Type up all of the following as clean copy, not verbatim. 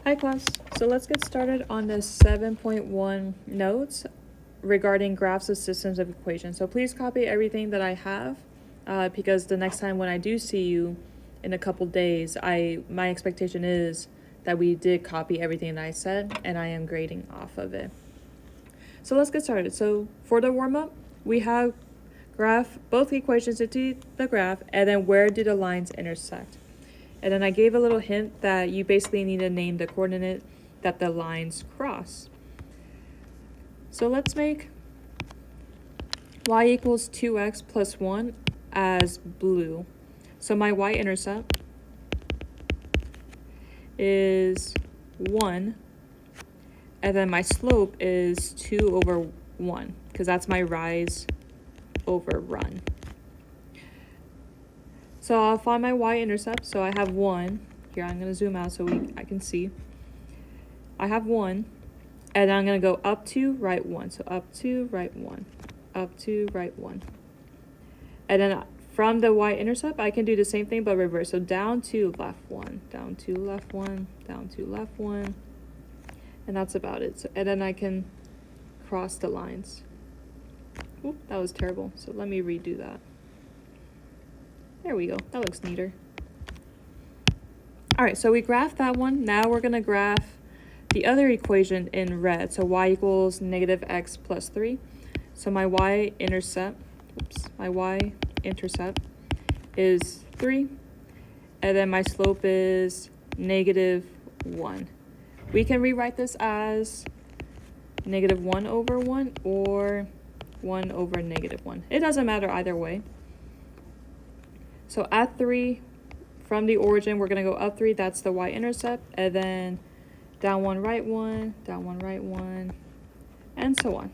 Hi class, so let's get started on the 7.1 notes regarding graphs of systems of equations. So please copy everything that I have because the next time when I do see you in a couple days, my expectation is that we did copy everything that I said and I am grading off of it. So let's get started. So for the warm-up, we have graph both equations into the graph and then where do the lines intersect. And then I gave a little hint that you basically need to name the coordinate that the lines cross. So let's make y equals 2x plus 1 as blue. So my y-intercept is 1, and then my slope is 2 over 1, because that's my rise over run. So I'll find my y-intercept. So I have 1. Here, I'm going to zoom out so I can see. I have 1. And then I'm going to go up 2, right 1. So up 2, right 1. Up 2, right 1. And then from the y-intercept, I can do the same thing but reverse. So down 2, left 1. Down 2, left 1. Down 2, left 1. And that's about it. So, and then I can cross the lines. Oop, that was terrible. So let me redo that. There we go. That looks neater. All right, so we graphed that one. Now we're going to graph the other equation in red. So y equals negative x plus 3. So my y-intercept is 3. And then my slope is negative 1. We can rewrite this as negative 1 over 1 or 1 over negative 1. It doesn't matter either way. So at 3, from the origin, we're going to go up 3. That's the y-intercept. And then down 1, right 1, down 1, right 1, and so on.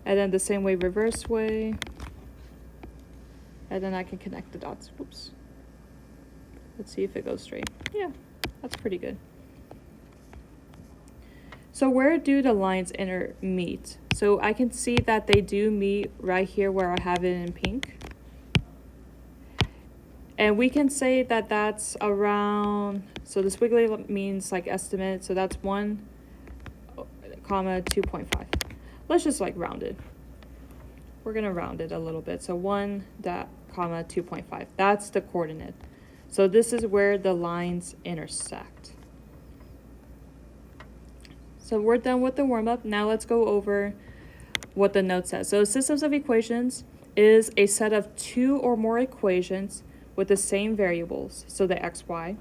And then the same way, reverse way. And then I can connect the dots. Whoops. Let's see if it goes straight. Yeah, that's pretty good. So where do the lines meet? So I can see that they do meet right here where I have it in pink. And we can say that that's around, so the squiggly means like estimate, so that's 1, comma 2.5. Let's just like round it. We're gonna round it a little bit. So 1, comma 2.5. That's the coordinate. So this is where the lines intersect. So we're done with the warm-up. Now let's go over what the note says. So systems of equations is a set of 2 or more equations with the same variables, so the x, y.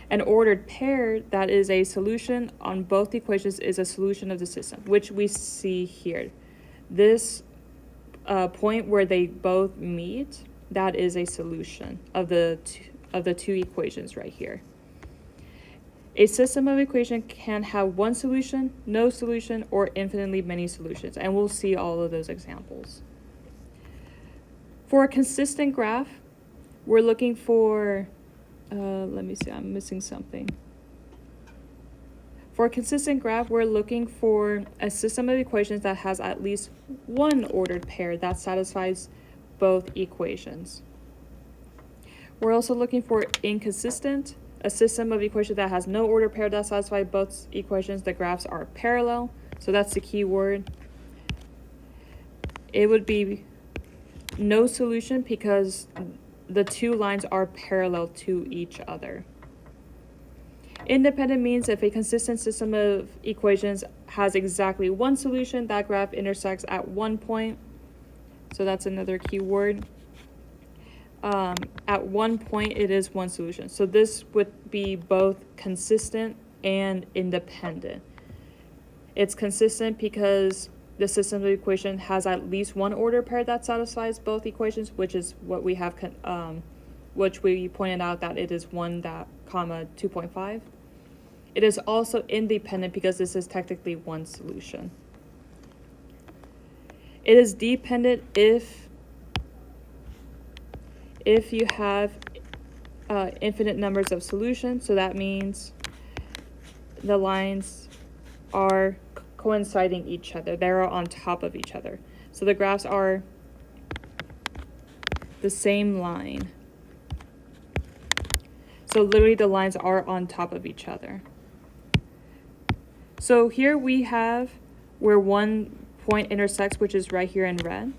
An ordered pair that is a solution on both equations is a solution of the system, which we see here. This point where they both meet, that is a solution of the two equations right here. A system of equation can have one solution, no solution, or infinitely many solutions, and we'll see all of those examples. For a consistent graph, we're looking for, let me see, I'm missing something. For a consistent graph, we're looking for a system of equations that has at least one ordered pair that satisfies both equations. We're also looking for inconsistent, a system of equations that has no ordered pair that satisfies both equations. The graphs are parallel, so that's the key word. It would be no solution because the two lines are parallel to each other. Independent means if a consistent system of equations has exactly one solution, that graph intersects at one point. So that's another key word. At one point, it is one solution. So this would be both consistent and independent. It's consistent because the system of equation has at least one ordered pair that satisfies both equations, which is what we have, which we pointed out that it is 1, comma 2.5. It is also independent because this is technically one solution. It is dependent if you have infinite numbers of solutions, so that means the lines are coinciding each other. They're on top of each other. So the graphs are the same line. So So literally the lines are on top of each other. So here we have where one point intersects, which is right here in red.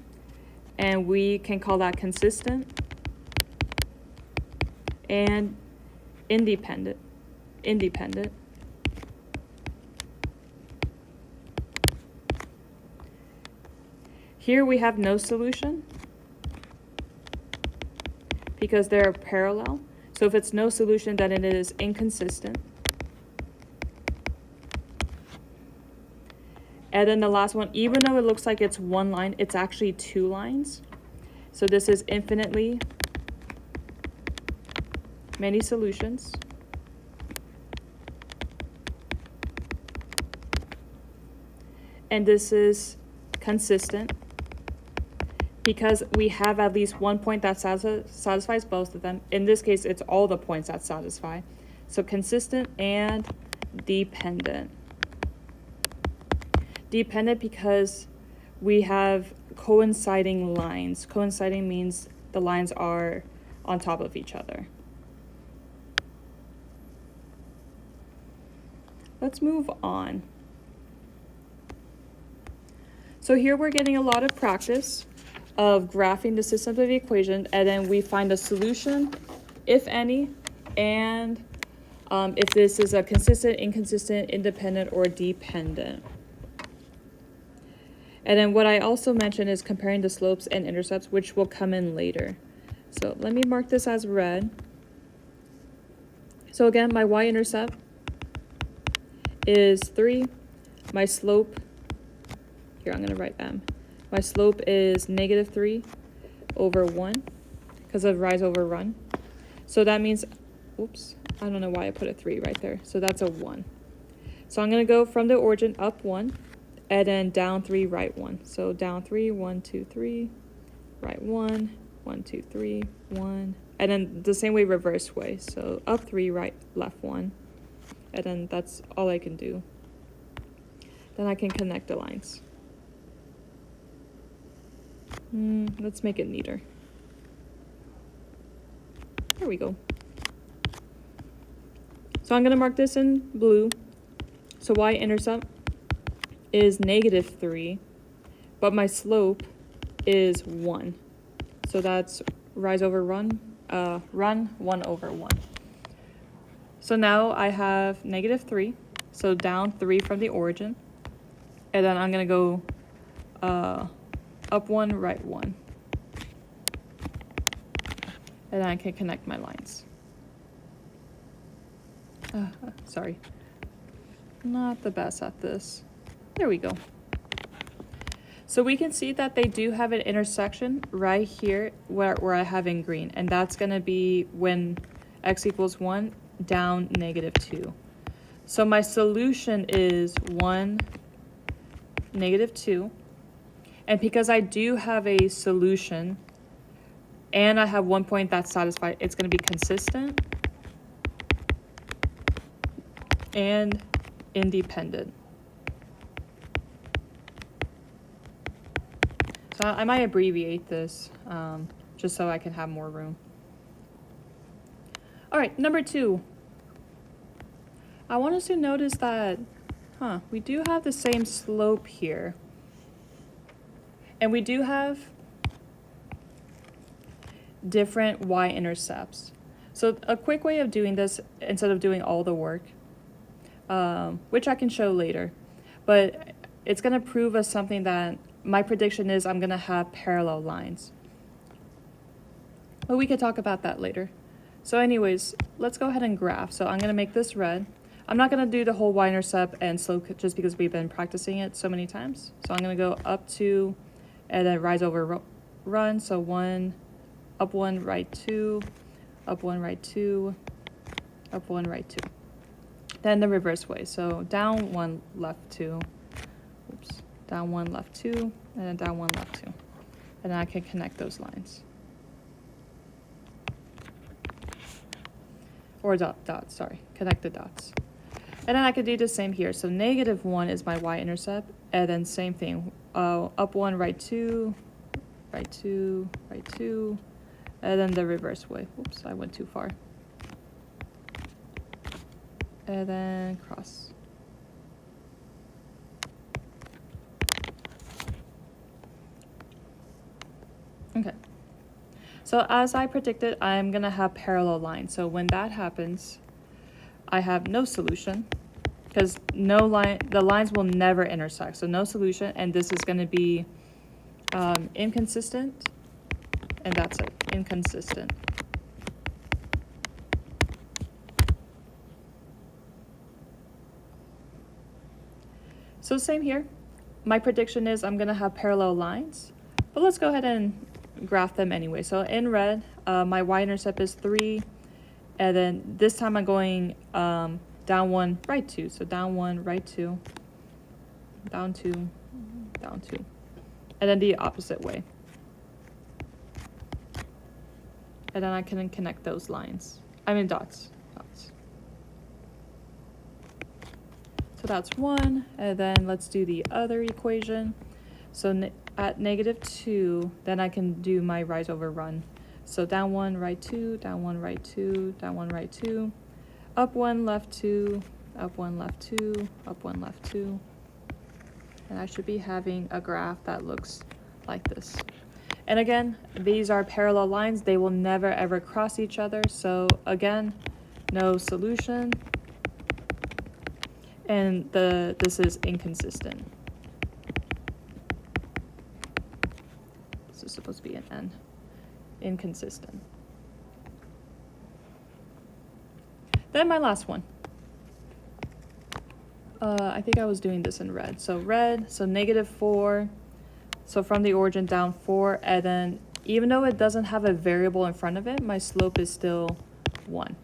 And we can call that consistent and independent. Here we have no solution because they're parallel. So if it's no solution, then it is inconsistent. And then the last one, even though it looks like it's one line, it's actually two lines. So this is infinitely many solutions. And this is consistent because we have at least one point that satisfies both of them. In this case, it's all the points that satisfy. So consistent and dependent. Dependent because we have coinciding lines. Coinciding means the lines are on top of each other. Let's move on. So here we're getting a lot of practice of graphing the systems of equation, and then we find a solution, if any, and if this is a consistent, inconsistent, independent, or dependent. And then what I also mentioned is comparing the slopes and intercepts, which will come in later. So let me mark this as red. So again, my y-intercept is 3. My slope, here I'm going to write m. My slope is -3 over 1 because of rise over run. So that means, oops, I don't know why I put a 3 right there. So that's a 1. So I'm going to go from the origin up 1 and then down 3, right 1. So down 3, 1, 2, 3, right 1, 1, 2, 3, 1. And then the same way, reverse way. So up 3, right, left 1. And then that's all I can do. Then I can connect the lines. Let's make it neater. There we go. So I'm going to mark this in blue. So y-intercept is -3, but my slope is 1. So that's rise over run, 1 over 1. So now I have -3, so down 3 from the origin. And then I'm going to go up 1, right 1. And then I can connect my lines. Sorry. Not the best at this. There we go. So we can see that they do have an intersection right here where I have in green. And that's going to be when x equals 1 down -2. So my solution is 1, -2. And because I do have a solution and I have one point that's satisfied, it's going to be consistent and independent. So I might abbreviate this just so I can have more room. All right, number 2. I want us to notice that, we do have the same slope here. And we do have different y-intercepts. So a quick way of doing this, instead of doing all the work, which I can show later, but it's going to prove us something that my prediction is I'm going to have parallel lines. But we could talk about that later. So anyways, let's go ahead and graph. So I'm going to make this red. I'm not going to do the whole y-intercept and slope just because we've been practicing it so many times. So I'm going to go up 2 and then rise over run. So 1, up 1, right 2, up 1, right 2, up 1, right 2. Then the reverse way. So down 1, left 2. Oops. Down 1, left 2, and then down 1, left 2. And then I can connect those lines. Or dots, sorry. Connect the dots. And then I could do the same here. So -1 is my y-intercept, and then same thing. Up 1, right 2, right 2, right 2, and then the reverse way. Oops, I went too far. and then cross. Okay. So as I predicted, I'm gonna have parallel lines. So when that happens, I have no solution because the lines will never intersect. So no solution, and this is gonna be inconsistent, and that's it, inconsistent. So same here. My prediction is I'm gonna have parallel lines, but let's go ahead and graph them anyway. So in red, my y-intercept is 3, and then this time I'm going down 1, right 2. So down 1, right 2, down 2, down 2, and then the opposite way. And then I can connect those lines. I mean dots. So that's 1, and then let's do the other equation. So at -2, then I can do my rise over run. So down 1, right 2, down 1, right 2, down 1, right 2, up 1, left 2, up 1, left 2, up 1, left 2. And I should be having a graph that looks like this. And again, these are parallel lines. They will never ever cross each other. So again, no solution. And this is inconsistent. This is supposed to be an N. Inconsistent. Then my last one. I think I was doing this in red. So red, so -4. So from the origin down 4, and then even though it doesn't have a variable in front of it, my slope is still 1.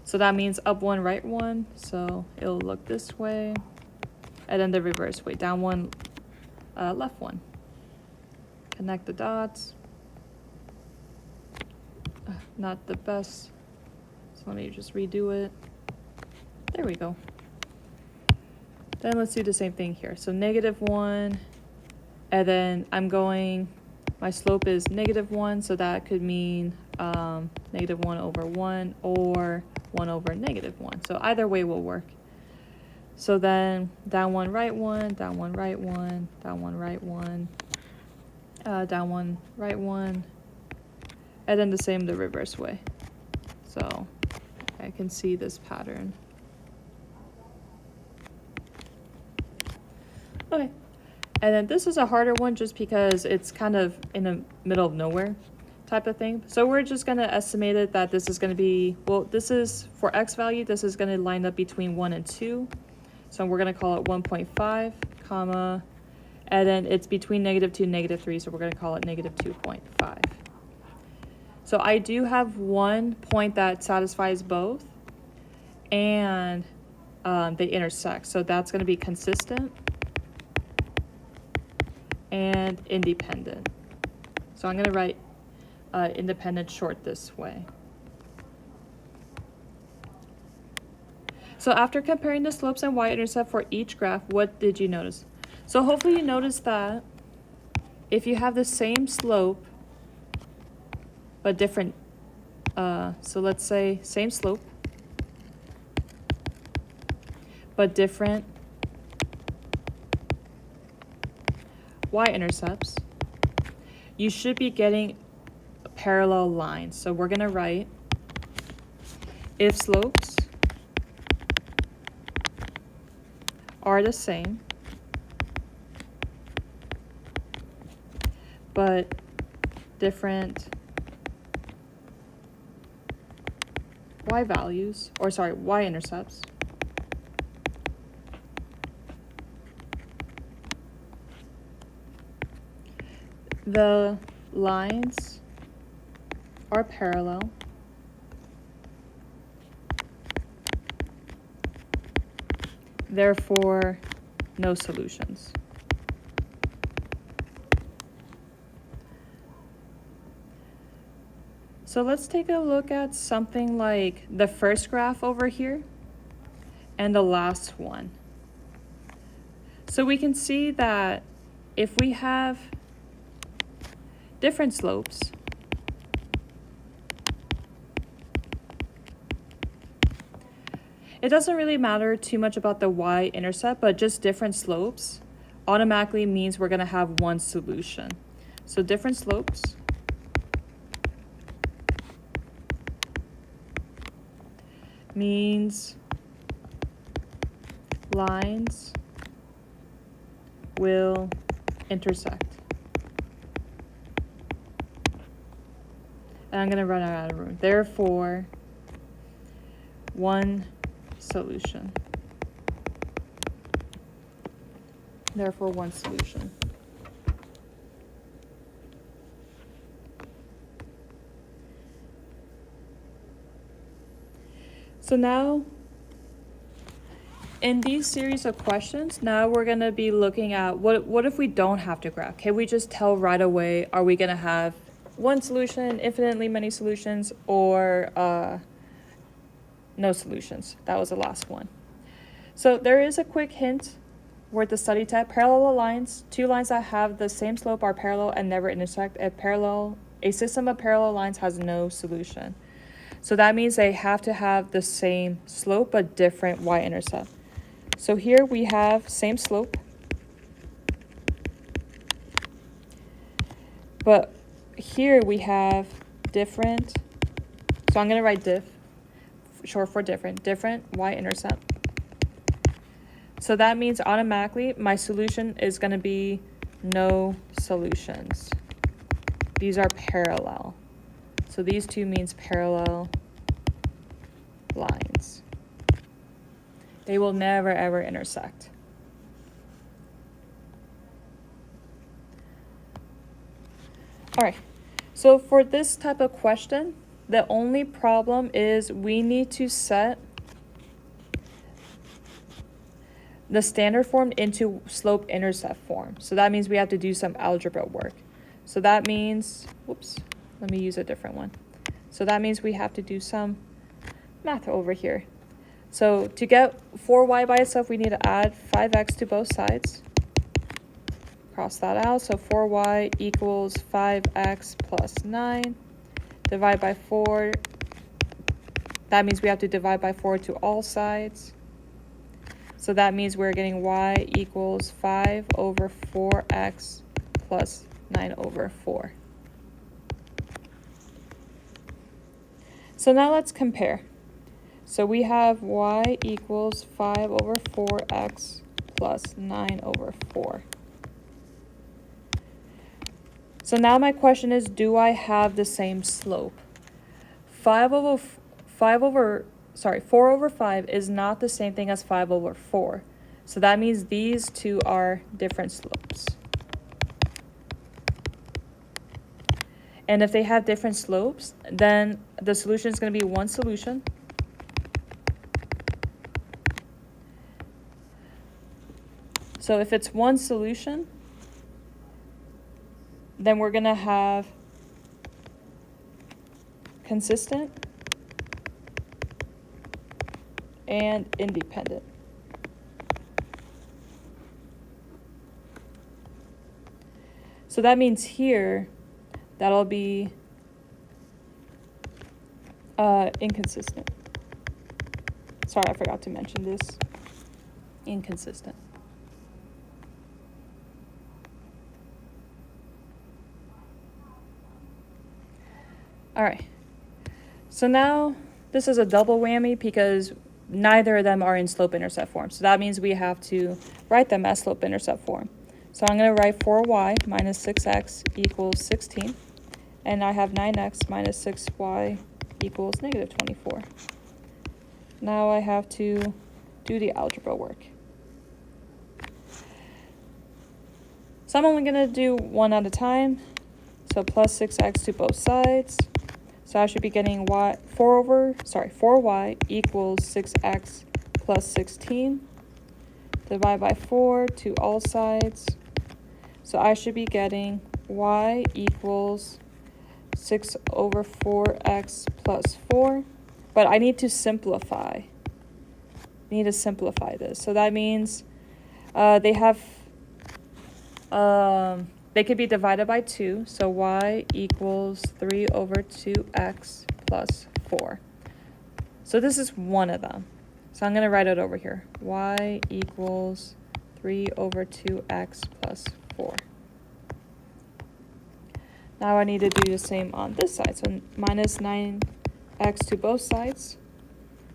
So that means up 1, right 1. So it'll look this way. And then the reverse way, down 1, left 1. Connect the dots. Not the best. So let me just redo it. There we go. Then let's do the same thing here. So -1, and then I'm going, my slope is -1, so that could mean -1 over 1 or 1 over -1. So either way will work. So then down 1, right 1, down 1, right 1, down 1, right 1, down 1, right 1, and then the same the reverse way. So I can see this pattern. Okay, and then this is a harder one just because it's kind of in the middle of nowhere type of thing. So we're just going to estimate it that this is going to be, well, this is for x value, this is going to line up between 1 and 2. So we're going to call it 1.5, comma, and then it's between -2 and -3, so we're going to call it -2.5. So I do have one point that satisfies both, and they intersect. So that's going to be consistent and independent. So I'm going to write independent short this way. So after comparing the slopes and y-intercept for each graph, what did you notice? So hopefully you noticed that if you have the same slope but different, so let's say same slope but different y-intercepts, you should be getting parallel lines. So we're going to write if slopes are the same but different y-intercepts, the lines are parallel therefore no solutions. So let's take a look at something like the first graph over here and the last one. So we can see that if we have different slopes, it doesn't really matter too much about the y-intercept, but just different slopes automatically means we're going to have one solution. So different slopes means lines will intersect. And I'm going to run out of room. Therefore, one solution. Therefore, one solution. So now, in these series of questions, now we're going to be looking at what if we don't have to graph? Can we just tell right away, are we going to have one solution, infinitely many solutions, or no solutions? That was the last one. So there is a quick hint worth the study tab. Parallel lines, two lines that have the same slope are parallel and never intersect. A system of parallel lines has no solution. So that means they have to have the same slope but different y-intercept. So here we have same slope, but here we have different, so I'm going to write diff, short for different y-intercept. So that means automatically my solution is going to be no solutions. These are parallel. So these two means parallel lines. They will never ever intersect. All right, so for this type of question, the only problem is we need to set the standard form into slope-intercept form. So that means we have to do some algebra work. So that means, whoops, let me use a different one. So that means we have to do some math over here. So to get 4y by itself, we need to add 5x to both sides. Cross that out. So 4y equals 5x plus 9. Divide by 4. That means we have to divide by 4 to all sides. So that means we're getting y equals 5 over 4x plus 9 over 4. So now let's compare. So we have y equals 5 over 4x plus 9 over 4. So now my question is, do I have the same slope? 4 over 5 is not the same thing as 5 over 4. So that means these two are different slopes. And if they have different slopes, then the solution is going to be one solution. So if it's one solution, then we're going to have consistent and independent. So that means here, that'll be inconsistent. Sorry, I forgot to mention this. Inconsistent. All right, so now this is a double whammy because neither of them are in slope-intercept form. So that means we have to write them as slope-intercept form. So I'm going to write 4y minus 6x equals 16. And I have 9x minus 6y equals negative 24. Now I have to do the algebra work. So I'm only going to do one at a time. So plus 6x to both sides. So I should be getting 4y equals 6x plus 16. Divide by 4 to all sides. So I should be getting y equals 6 over 4x plus 4. But I need to simplify. I need to simplify this. So that means they could be divided by 2. So y equals 3 over 2x plus 4. So this is one of them. So I'm going to write it over here. Y equals 3 over 2x plus 4. Now I need to do the same on this side. So minus 9x to both sides.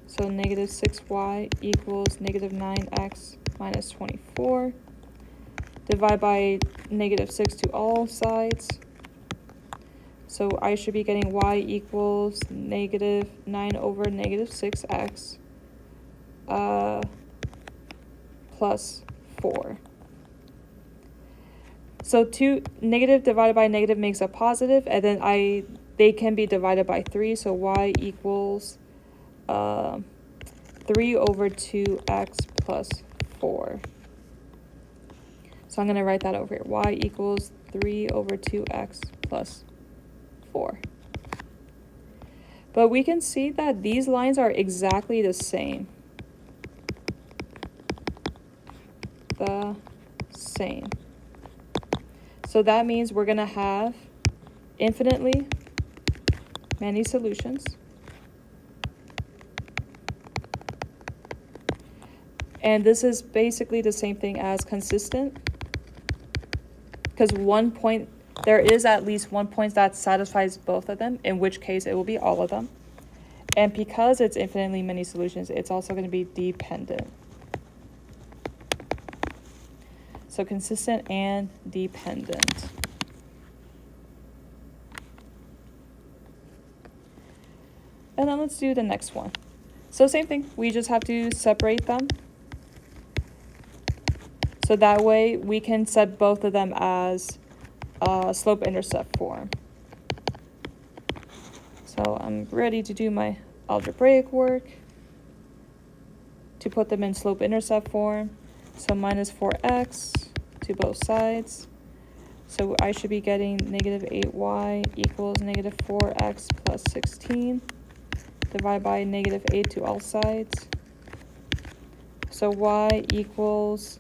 So negative 6y equals negative 9x minus 24. Divide by negative 6 to all sides. So I should be getting y equals negative 9 over negative 6x plus 4. So negative divided by negative makes a positive, and then they can be divided by 3. So y equals 3 over 2x plus 4. So I'm going to write that over here. Y equals 3 over 2x plus 4. But we can see that these lines are exactly the same. The same. So that means we're going to have infinitely many solutions. And this is basically the same thing as consistent. Because there is at least one point that satisfies both of them, in which case it will be all of them. And because it's infinitely many solutions, it's also going to be dependent. So consistent and dependent. And then let's do the next one. So same thing, we just have to separate them. So that way we can set both of them as slope-intercept form. So I'm ready to do my algebraic work to put them in slope-intercept form. So minus 4x to both sides. So I should be getting negative 8y equals negative 4x plus 16. Divide by negative 8 to all sides. So y equals,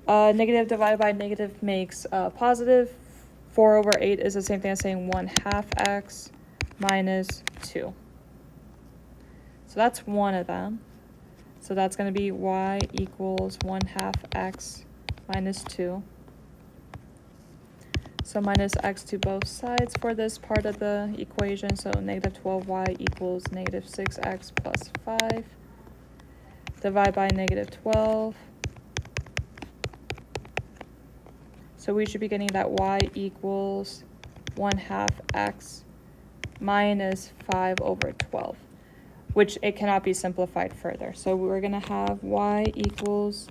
negative divided by negative makes positive. 4 over 8 is the same thing as saying 1/2 x minus 2. So that's one of them. So that's going to be y equals 1/2 x minus 2. So minus x to both sides for this part of the equation. So negative 12y equals negative 6x plus 5. Divide by negative 12. So we should be getting that y equals 1/2 x minus 5 over 12, which it cannot be simplified further. So we're going to have y equals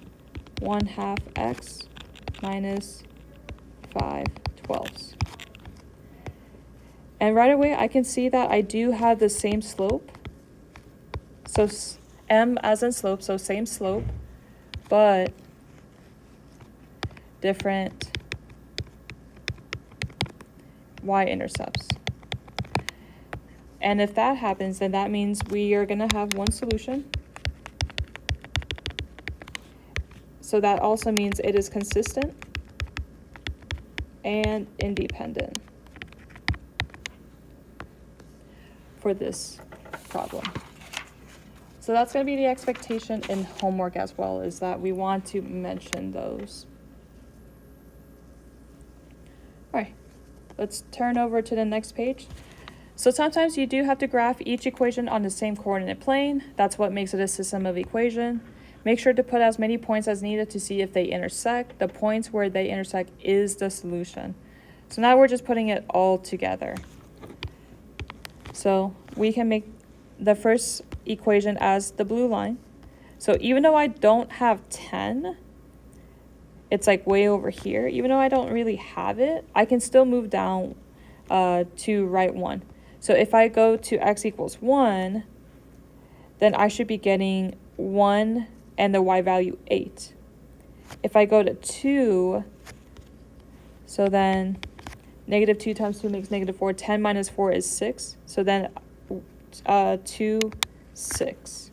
1/2 x minus 5/12. And right away I can see that I do have the same slope. So m as in slope, so same slope, but different y-intercepts. And if that happens, then that means we are going to have one solution. So that also means it is consistent and independent for this problem. So that's going to be the expectation in homework as well, is that we want to mention those. All right, let's turn over to the next page. So sometimes you do have to graph each equation on the same coordinate plane. That's what makes it a system of equation. Make sure to put as many points as needed to see if they intersect. The points where they intersect is the solution. So now we're just putting it all together. So we can make the first equation as the blue line. So even though I don't have 10, it's like way over here. Even though I don't really have it, I can still move down to right 1. So if I go to x equals 1, then I should be getting 1 and the y value 8. If I go to 2, so then negative 2 times 2 makes negative 4. 10 minus 4 is 6. So then 2, 6.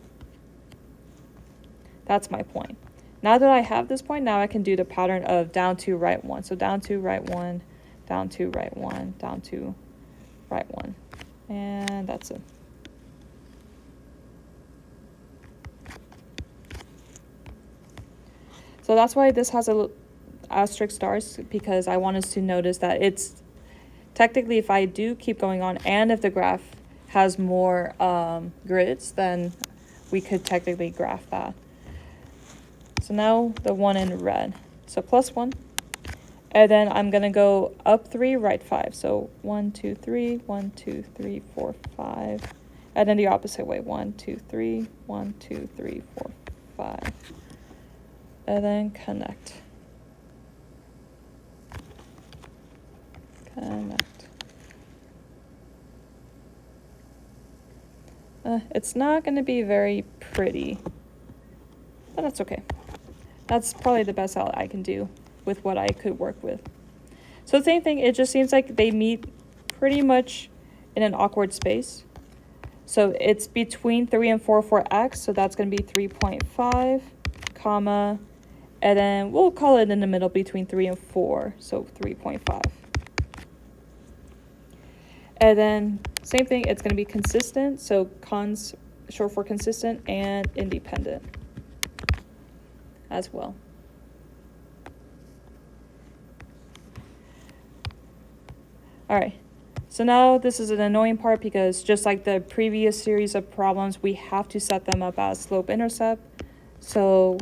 That's my point. Now that I have this point, now I can do the pattern of down to right 1. So down to right 1, down to right 1, down to right 1. And that's it. So that's why this has a asterisk stars, because I want us to notice that it's technically, if I do keep going on and if the graph has more grids, then we could technically graph that. So now the one in red. So plus 1. And then I'm going to go up 3, right 5. So 1, 2, 3, 1, 2, 3, 4, 5. And then the opposite way. 1, 2, 3, 1, 2, 3, 4, 5. And then connect. Connect. It's not going to be very pretty, but that's okay. That's probably the best I can do with what I could work with. So the same thing, it just seems like they meet pretty much in an awkward space. So it's between 3 and 4 for x, so that's going to be 3.5, comma, and then we'll call it in the middle between 3 and 4, so 3.5. And then same thing, it's going to be consistent, so cons short for consistent, and independent as well. All right, so now this is an annoying part because just like the previous series of problems, we have to set them up as slope-intercept. So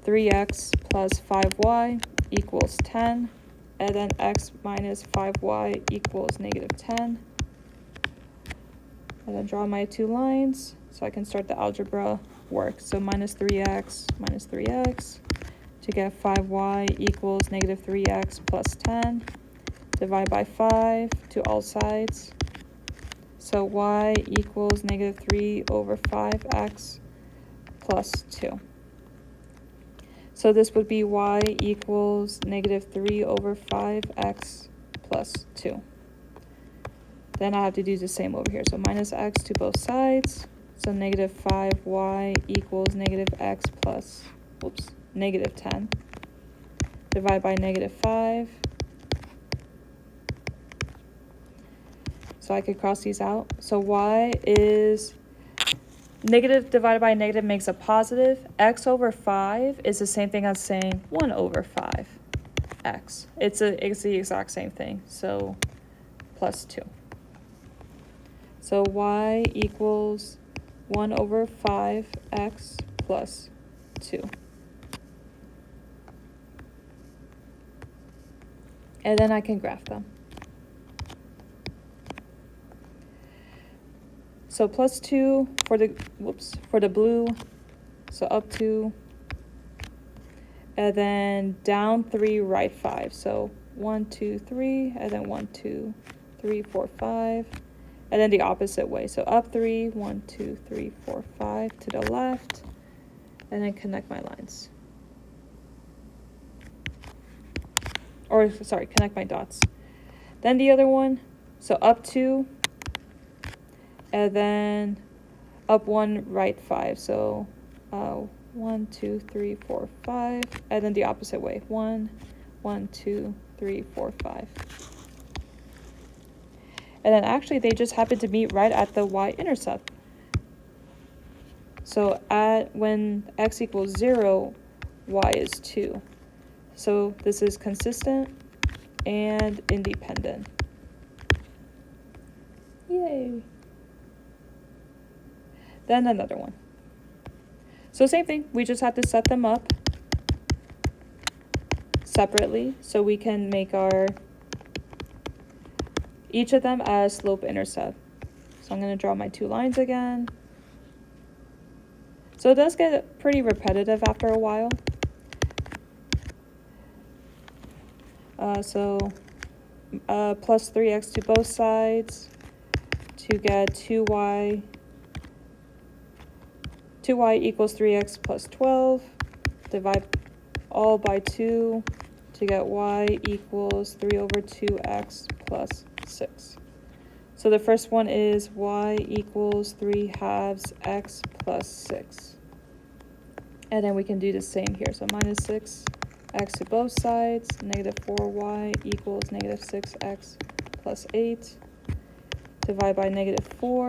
3x plus 5y equals 10, and then x minus 5y equals negative 10. And then draw my 2 lines so I can start the algebra work. So minus 3x to get 5y equals negative 3x plus 10. Divide by 5 to all sides. So y equals negative 3 over 5x plus 2. So this would be y equals negative 3 over 5x plus 2. Then I have to do the same over here. So minus x to both sides. So negative 5y equals negative x plus, negative 10. Divide by negative 5. So I could cross these out. So y is negative divided by negative makes a positive. X over 5 is the same thing as saying 1 over 5x. It's the exact same thing. So plus 2. So y equals 1 over 5x plus 2. And then I can graph them. So plus 2 for the blue, so up 2, and then down 3, right 5. So 1, 2, 3, and then 1, 2, 3, 4, 5, and then the opposite way. So up 3, 1, 2, 3, 4, 5 to the left, and then connect my lines. Or sorry, connect my dots. Then the other one, so up 2. And then up 1, right 5. So 1, 2, 3, 4, 5. And then the opposite way. 1, 1, 2, 3, 4, 5. And then actually they just happen to meet right at the y-intercept. So when x equals 0, y is 2. So this is consistent and independent. Yay! Then another one. So same thing, we just have to set them up separately so we can make each of them as slope-intercept. So I'm going to draw my 2 lines again. So it does get pretty repetitive after a while. Plus 3x to both sides to get 2y equals 3x plus 12. Divide all by 2 to get y equals 3 over 2x plus 6. So the first one is y equals 3 halves x plus 6. And then we can do the same here. So minus 6x to both sides, negative 4y equals negative 6x plus 8. Divide by negative 4.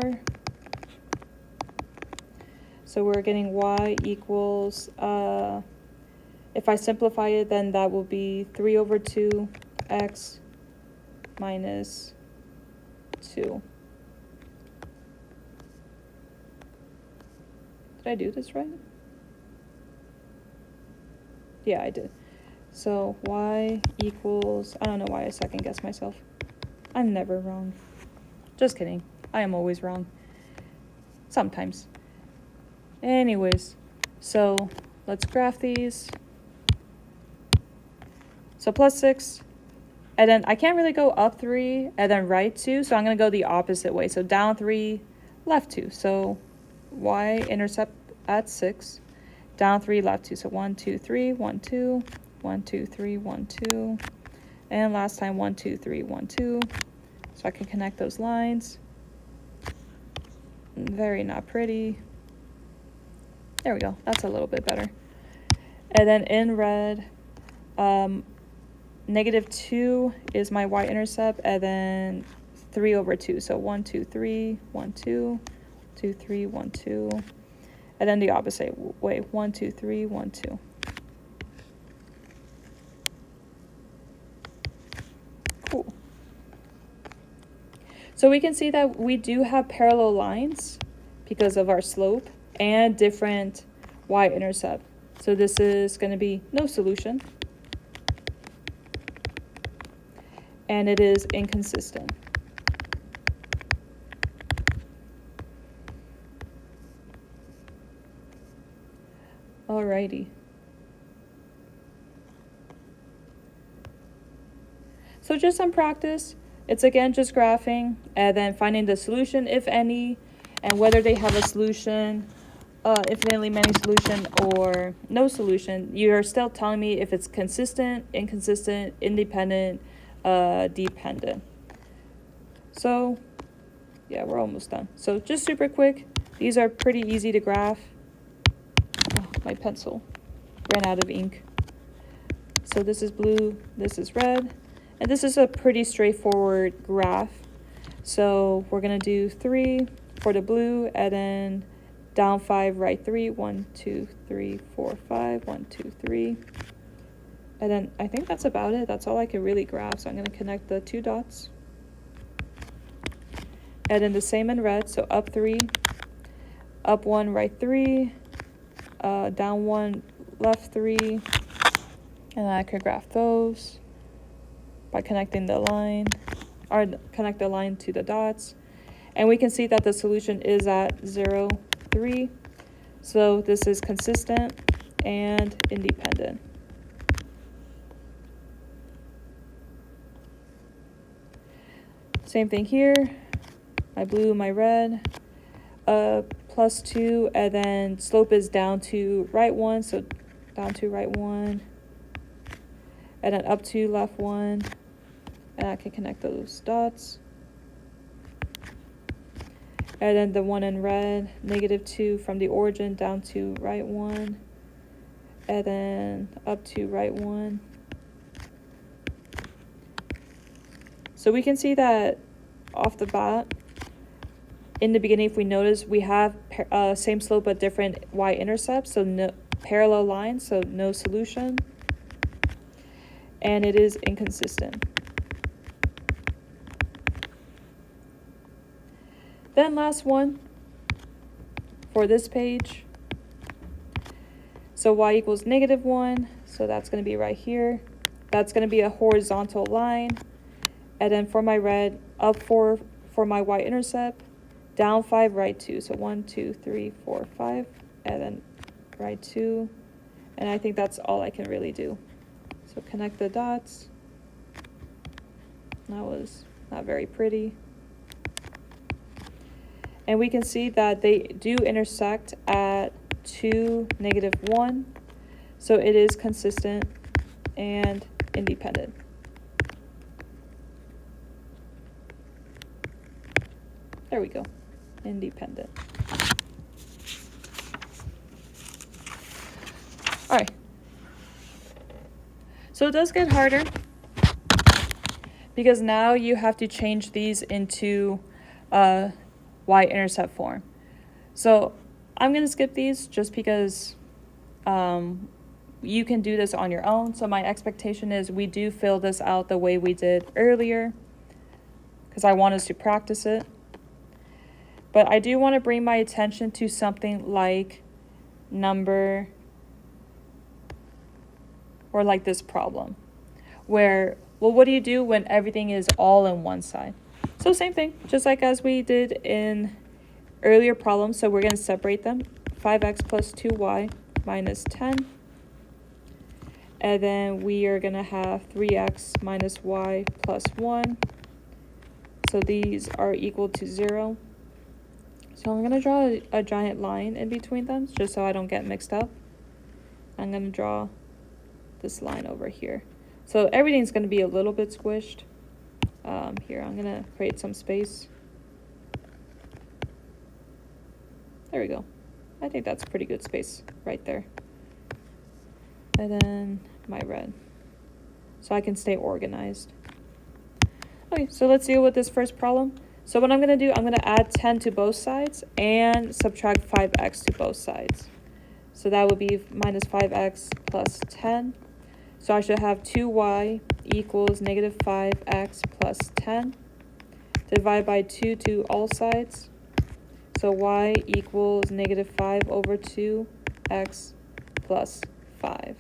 So we're getting y equals, If I simplify it, then that will be 3 over 2 x minus 2. Did I do this right? Yeah, I did. So y equals, I don't know why I second guess myself. I'm never wrong. Just kidding. I am always wrong. Sometimes. Anyways, so let's graph these. So plus 6, and then I can't really go up 3 and then right 2, so I'm going to go the opposite way. So down 3, left 2. So y-intercept at 6, down 3, left 2. So 1, 2, 3, 1, 2, 1, 2, 3, 1, 2, and last time 1, 2, 3, 1, 2. So I can connect those lines. Very not pretty. There we go. That's a little bit better. And then in red, -2 is my y-intercept, and then 3 over 2. So 1, 2, 3, 1, 2, 2, 3, 1, 2. And then the opposite way, 1, 2, 3, 1, 2. Cool. So we can see that we do have parallel lines because of our slope and different y-intercept. So this is going to be no solution. And it is inconsistent. Alrighty. So just some practice. It's again just graphing and then finding the solution, if any, and whether they have a solution, infinitely many solution or no solution. You're still telling me if it's consistent, inconsistent, independent, dependent. So yeah, we're almost done. So just super quick. These are pretty easy to graph. Oh, my pencil ran out of ink. So this is blue, this is red. And this is a pretty straightforward graph. So we're going to do 3 for the blue, and then down 5, right 3. 1, 2, 3, 4, 5. 1, 2, 3. And then I think that's about it. That's all I can really graph. So I'm going to connect the 2 dots. And then the same in red. So up 3, up 1, right 3. Down 1, left 3. And I could graph those by connecting the line, or connect the line to the dots. And we can see that the solution is at 0, 3. So this is consistent and independent. Same thing here. My blue, my red. Plus 2, and then slope is down to right 1. So down to right 1. And then up 2, left 1. And I can connect those dots. And then the one in red, -2 from the origin down to right 1. And then up to right 1. So we can see that off the bat, in the beginning, if we notice, we have same slope but different y-intercepts, so no parallel lines, so no solution. And it is inconsistent. Then last one for this page. So y equals -1, so that's going to be right here. That's going to be a horizontal line. And then for my red, up 4 for my y-intercept, down 5, right 2. So 1, 2, 3, 4, 5, and then right 2. And I think that's all I can really do. So connect the dots. That was not very pretty. And we can see that they do intersect at 2, -1. So it is consistent and independent. There we go. Independent. All right. So it does get harder because now you have to change these into y-intercept form. So I'm going to skip these just because you can do this on your own. So my expectation is we do fill this out the way we did earlier, because I want us to practice it. But I do want to bring my attention to something like number, or like this problem, where, well, what do you do when everything is all in one side? So same thing, just like as we did in earlier problems. So we're going to separate them. 5x plus 2y minus 10. And then we are going to have 3x minus y plus 1. So these are equal to 0. So I'm going to draw a giant line in between them, just so I don't get mixed up. I'm going to draw this line over here. So everything's going to be a little bit squished. Here, I'm going to create some space. There we go. I think that's pretty good space right there. And then my red, so I can stay organized. Okay, so let's deal with this first problem. So what I'm going to do, I'm going to add 10 to both sides and subtract 5x to both sides. So that would be minus 5x plus 10. So I should have 2y equals negative 5x plus 10. Divide by 2 to all sides. So y equals negative 5 over 2x plus 5.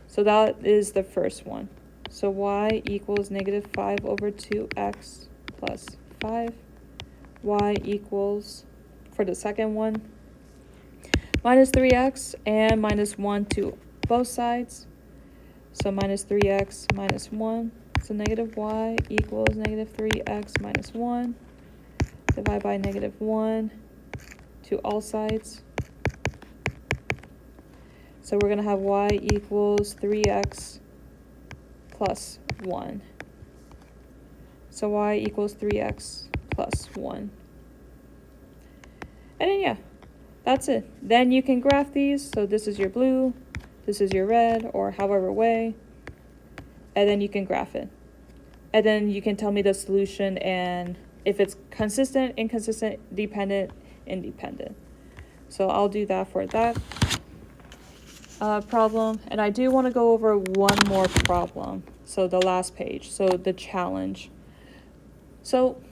So that is the first one. So y equals negative 5 over 2x plus 5. Y equals, for the second one, minus 3x and minus 1 to both sides. So minus 3x minus 1. So negative y equals negative 3x minus 1. Divide by negative 1 to all sides. So we're going to have y equals 3x plus 1. So y equals 3x plus 1. And then, yeah, that's it. Then you can graph these. So this is your blue, this is your red, or however way. And then you can graph it. And then you can tell me the solution and if it's consistent, inconsistent, dependent, independent. So I'll do that for that problem. And I do want to go over one more problem. So the last page, so the challenge. So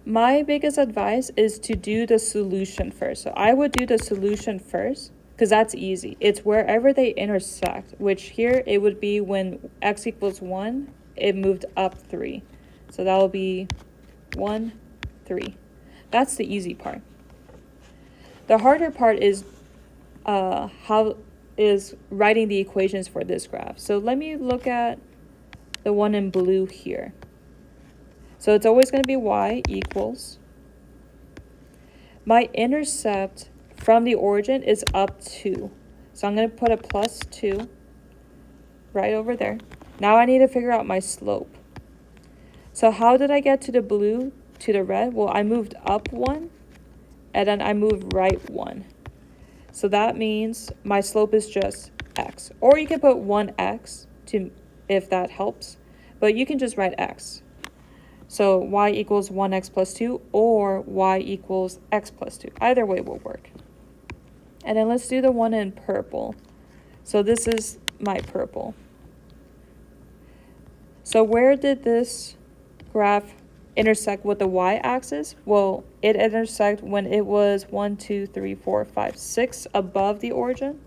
my biggest advice is to do the solution first. So I would do the solution first because that's easy. It's wherever they intersect, which here it would be when x equals 1, it moved up 3. So that will be 1, 3. That's the easy part. The harder part is writing the equations for this graph. So let me look at the one in blue here. So it's always going to be y equals. My intercept from the origin is up 2. So I'm going to put a plus 2 right over there. Now I need to figure out my slope. So how did I get to the blue to the red? Well, I moved up 1 and then I moved right 1. So that means my slope is just x. Or you can put 1x to if that helps, but you can just write x. So y equals 1x plus 2 or y equals x plus 2. Either way will work. And then let's do the one in purple. So this is my purple. So where did this graph intersect with the y-axis? Well, it intersected when it was 1, 2, 3, 4, 5, 6 above the origin.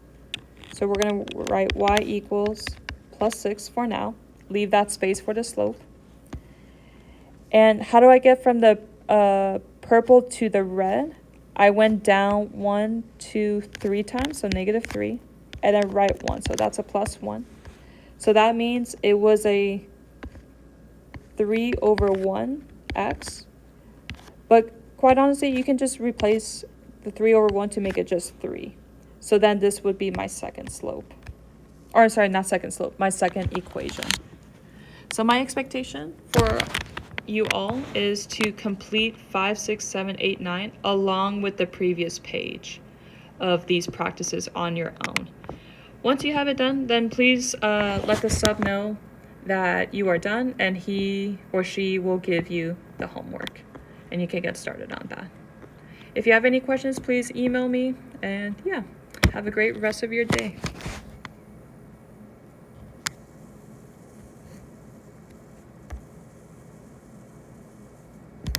So we're going to write y equals plus 6 for now. Leave that space for the slope. And how do I get from the purple to the red? I went down 1, 2, 3 times, so negative 3, and then right 1. So that's a plus 1. So that means it was a 3 over 1x. But quite honestly, you can just replace the 3 over 1 to make it just 3. So then this would be my second slope. Or sorry, not second slope, my second equation. So my expectation for you all is to complete 5, 6, 7, 8, 9 along with the previous page of these practices on your own. Once you have it done, then please let the sub know that you are done and he or she will give you the homework and you can get started on that. If you have any questions, please email me, and yeah. Have a great rest of your day.